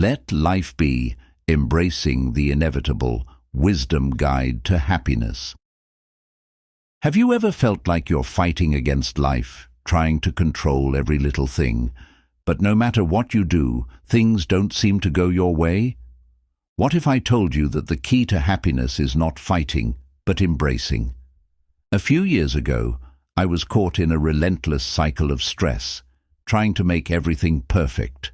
Let Life Be, Embracing the Inevitable, Wisdom Guide to Happiness. Have you ever felt like you're fighting against life, trying to control every little thing, but no matter what you do, things don't seem to go your way? What if I told you that the key to happiness is not fighting, but embracing? A few years ago, I was caught in a relentless cycle of stress, trying to make everything perfect.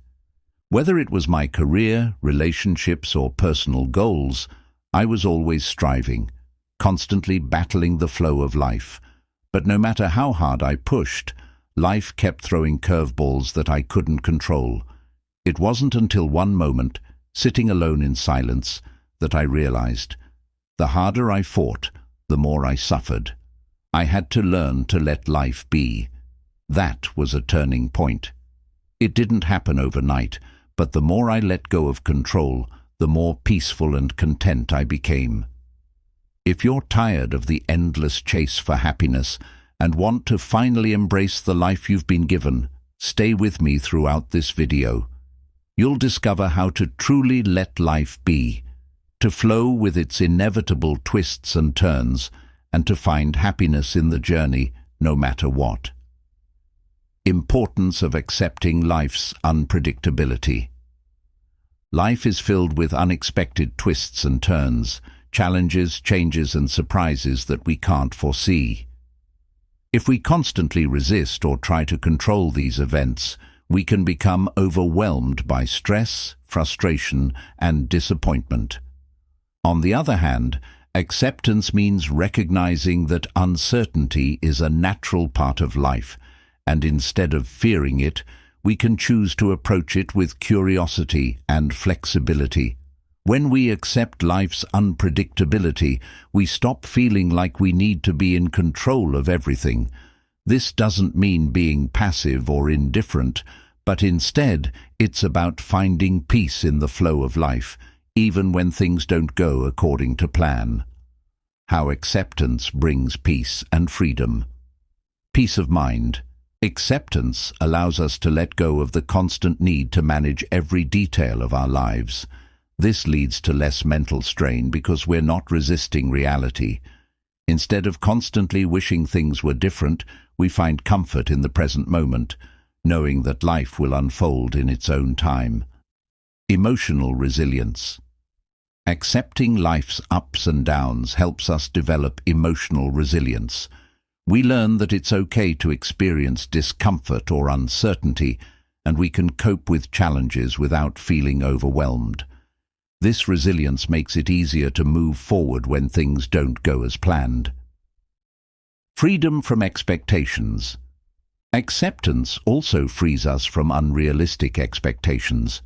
Whether it was my career, relationships, or personal goals, I was always striving, constantly battling the flow of life. But no matter how hard I pushed, life kept throwing curveballs that I couldn't control. It wasn't until one moment, sitting alone in silence, that I realized, the harder I fought, the more I suffered. I had to learn to let life be. That was a turning point. It didn't happen overnight, but the more I let go of control, the more peaceful and content I became. If you're tired of the endless chase for happiness and want to finally embrace the life you've been given, stay with me throughout this video. You'll discover how to truly let life be, to flow with its inevitable twists and turns, and to find happiness in the journey, no matter what. Importance of accepting life's unpredictability. Life is filled with unexpected twists and turns, challenges, changes, and surprises that we can't foresee. If we constantly resist or try to control these events, we can become overwhelmed by stress, frustration, and disappointment. On the other hand, acceptance means recognizing that uncertainty is a natural part of life, and instead of fearing it, we can choose to approach it with curiosity and flexibility. When we accept life's unpredictability, we stop feeling like we need to be in control of everything. This doesn't mean being passive or indifferent, but instead it's about finding peace in the flow of life, even when things don't go according to plan. How acceptance brings peace and freedom. Peace of mind. Acceptance allows us to let go of the constant need to manage every detail of our lives. This leads to less mental strain because we're not resisting reality. Instead of constantly wishing things were different, we find comfort in the present moment, knowing that life will unfold in its own time. Emotional resilience. Accepting life's ups and downs helps us develop emotional resilience. We learn that it's okay to experience discomfort or uncertainty, and we can cope with challenges without feeling overwhelmed. This resilience makes it easier to move forward when things don't go as planned. Freedom from expectations. Acceptance also frees us from unrealistic expectations.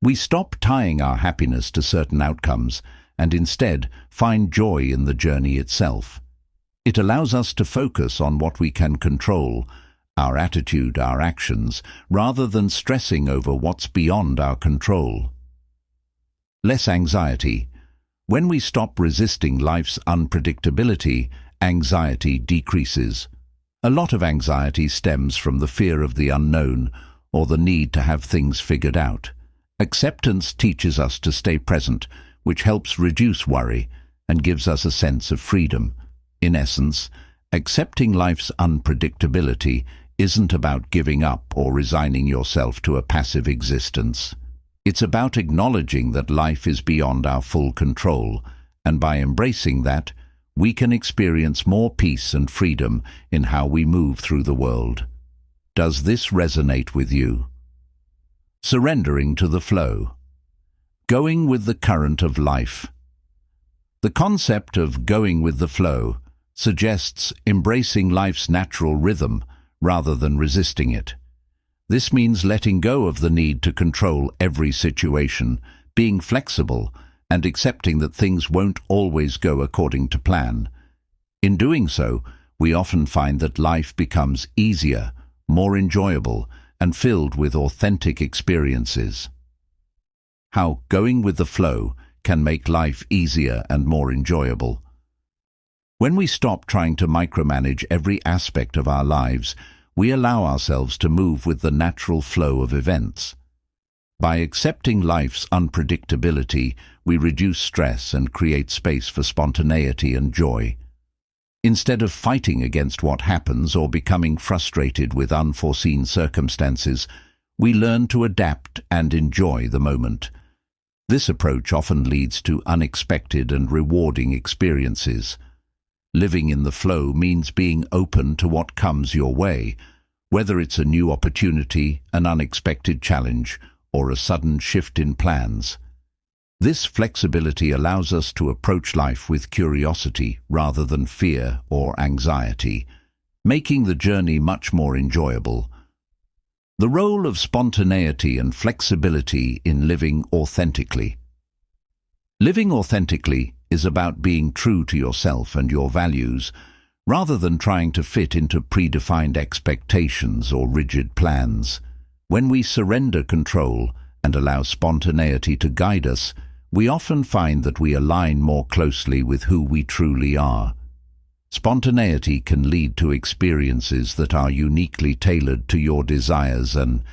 We stop tying our happiness to certain outcomes and instead find joy in the journey itself. It allows us to focus on what we can control, our attitude, our actions, rather than stressing over what's beyond our control. Less anxiety. When we stop resisting life's unpredictability, anxiety decreases. A lot of anxiety stems from the fear of the unknown or the need to have things figured out. Acceptance teaches us to stay present, which helps reduce worry and gives us a sense of freedom. In essence, accepting life's unpredictability isn't about giving up or resigning yourself to a passive existence. It's about acknowledging that life is beyond our full control, and by embracing that, we can experience more peace and freedom in how we move through the world. Does this resonate with you? Surrendering to the flow. Going with the current of life. The concept of going with the flow suggests embracing life's natural rhythm rather than resisting it. This means letting go of the need to control every situation, being flexible, and accepting that things won't always go according to plan. In doing so, we often find that life becomes easier, more enjoyable, and filled with authentic experiences. How going with the flow can make life easier and more enjoyable. When we stop trying to micromanage every aspect of our lives, we allow ourselves to move with the natural flow of events. By accepting life's unpredictability, we reduce stress and create space for spontaneity and joy. Instead of fighting against what happens or becoming frustrated with unforeseen circumstances, we learn to adapt and enjoy the moment. This approach often leads to unexpected and rewarding experiences. Living in the flow means being open to what comes your way, whether it's a new opportunity, an unexpected challenge, or a sudden shift in plans. This flexibility allows us to approach life with curiosity rather than fear or anxiety, making the journey much more enjoyable. The role of spontaneity and flexibility in living authentically. Living authentically is about being true to yourself and your values, rather than trying to fit into predefined expectations or rigid plans. When we surrender control and allow spontaneity to guide us, we often find that we align more closely with who we truly are. Spontaneity can lead to experiences that are uniquely tailored to your desires and